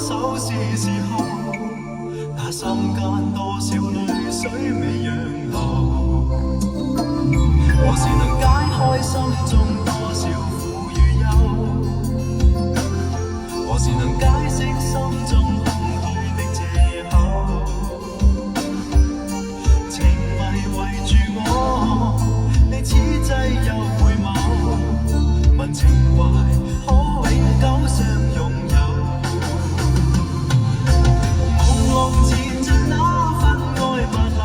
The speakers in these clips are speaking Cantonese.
手是時候，那心間多少淚水未讓流，何時能解開心中多少苦與憂，何時能解釋心中空虛的藉口，情迷圍住我，你此際又回眸，問情懷可永久相擁有，朦朧纏着那份愛白流，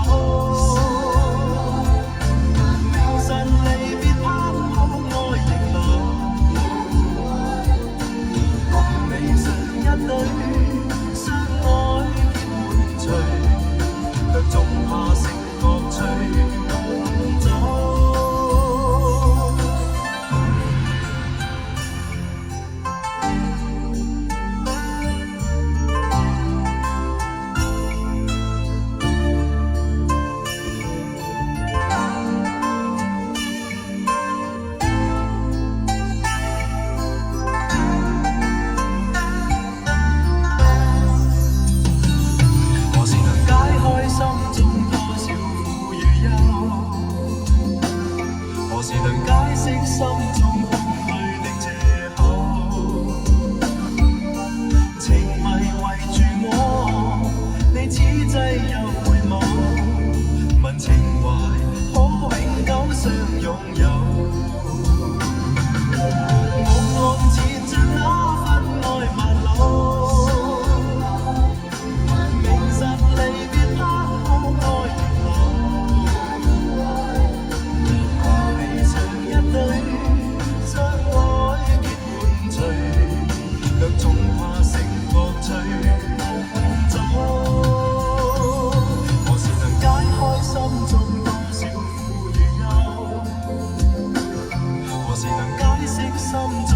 明晨離別拋空愛仍留，共你成一對，相愛結伴隨，卻總怕成樂趣弄走。何時能解開心中多少苦與憂？何時能解釋心中空虛的藉口？情迷圍住我，你此際又回眸，問情懷可永久相擁有，朦朧纏着那份愛漫流，明晨離別拋空愛仍留，共你成一對，相愛結伴隨，卻總怕成樂趣弄走。何時能解開心中多少苦與憂？何時能解釋心中